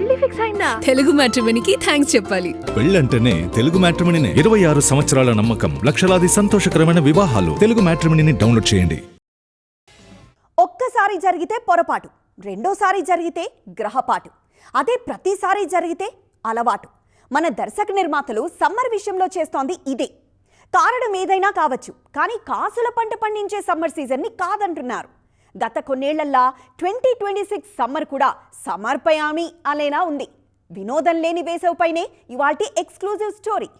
పెళ్లి ఫిక్స్ అయిందా? తెలుగు మ్యాట్రిమోనీకి థ్యాంక్స్ చెప్పాలి. పెళ్ళంటేనే తెలుగు మ్యాట్రిమోనీనే. 26 సంవత్సరాల నమ్మకం, లక్షలాది సంతోషకరమైన వివాహాలు. తెలుగు మ్యాట్రిమోనీని డౌన్లోడ్ చేయండి. ఒక్కసారి జరిగితే పొరపాటు, రెండోసారి జరిగితే గ్రహపాటు, అదే ప్రతిసారి జరిగితే అలవాటు. మన దర్శక నిర్మాతలు సమ్మర్ విషయంలో చేస్తోంది ఇదే. కారణం ఏదైనా కావచ్చు, కానీ కాసుల పంట పండించే సమ్మర్ సీజన్ని కాదంటున్నారు. గత కొన్నేళ్లల్లా 2026 సమ్మర్ కూడా సమర్పయామి అనేలా ఉంది. వినోదం లేని వేసవిపైనే ఇవాల్టి ఎక్స్క్లూజివ్ స్టోరీ.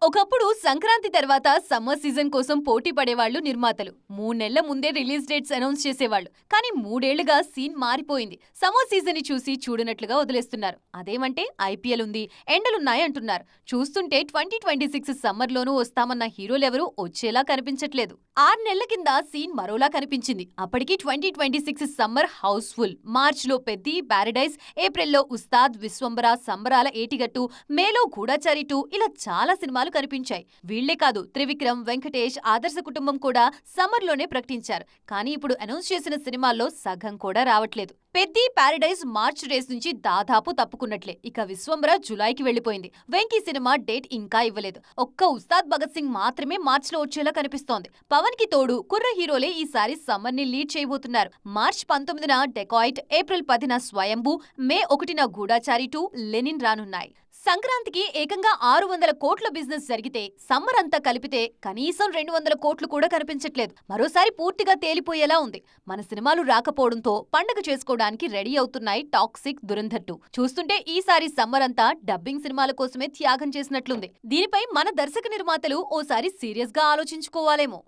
ఒకప్పుడు సంక్రాంతి తర్వాత సమ్మర్ సీజన్ కోసం పోటీ పడేవాళ్లు నిర్మాతలు. 3 నెలల ముందే రిలీజ్ డేట్స్ అనౌన్స్ చేసేవాళ్లు. కానీ 3 ఏళ్లుగా సీన్ మారిపోయింది. సమ్మర్ సీజన్ ని చూసి చూడనట్లుగా వదిలేస్తున్నారు. అదేమంటే ఐపీఎల్ ఉంది, ఎండలున్నాయి అంటున్నారు. చూస్తుంటే 2026 సమ్మర్ లోనూ వస్తామన్న హీరోలెవరూ వచ్చేలా కనిపించట్లేదు. 6 నెలల కింద సీన్ మరోలా కనిపించింది. అప్పటికి 2026 సమ్మర్ హౌస్ఫుల్. మార్చిలో పెద్ది, ప్యారడైజ్, ఏప్రిల్లో ఉస్తాద్, విశ్వంబర, సంబరాల ఏటిగట్టు, మేలో గూఢచారి 2 ఇలా చాలా సినిమాలు కనిపించాయి. వీళ్లే కాదు, త్రివిక్రమ్, వెంకటేష్, ఆదర్శ కుటుంబం కూడా సమ్మర్ లోనే ప్రకటించారు. కానీ ఇప్పుడు అనౌన్స్ చేసిన సినిమాల్లో సగం కూడా రావట్లేదు. పెద్ది, ప్యారడైజ్ మార్చ్ రేస్ నుంచి దాదాపు తప్పుకున్నట్లే. ఇక విశ్వంబర జులైకి వెళ్లిపోయింది. వెంకీ సినిమా డేట్ ఇంకా ఇవ్వలేదు. ఒక్క ఉస్తాద్ భగత్ సింగ్ మాత్రమే మార్చ్ లో వచ్చేలా కనిపిస్తోంది. పవన్ కి తోడు కుర్ర హీరోలే ఈసారి సమ్మర్ ని లీడ్ చేయబోతున్నారు. మార్చ్ 19న డెకాయిట్, ఏప్రిల్ 10న స్వయంభూ, మే 1న గూఢచారి 2, లెనిన్ రానున్నాయి. సంక్రాంతికి ఏకంగా 600 కోట్ల బిజినెస్ జరిగితే సమ్మర్ అంతా కలిపితే కనీసం 200 కోట్లు కూడా కనిపించట్లేదు. మరోసారి పూర్తిగా తేలిపోయేలా ఉంది. మన సినిమాలు రాకపోవడంతో పండగ చేసుకోవడానికి రెడీ అవుతున్నాయి టాక్సిక్, దురంధర్ 2. చూస్తుంటే ఈసారి సమ్మర్ అంతా డబ్బింగ్ సినిమాల కోసమే త్యాగం చేసినట్లుంది. దీనిపై మన దర్శక నిర్మాతలు ఓసారి సీరియస్ గా ఆలోచించుకోవాలేమో.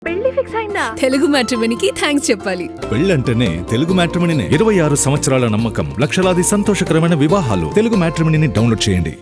పెళ్లి ఫిక్స్ అయిందా? తెలుగు మ్యాట్రిమోనీకి థ్యాంక్స్ చెప్పాలి. పెళ్ళంటేనే తెలుగు మ్యాట్రిమోనీనే. 26 సంవత్సరాల నమ్మకం, లక్షలాది సంతోషకరమైన వివాహాలు. తెలుగు మ్యాట్రిమోనీని డౌన్లోడ్ చేయండి.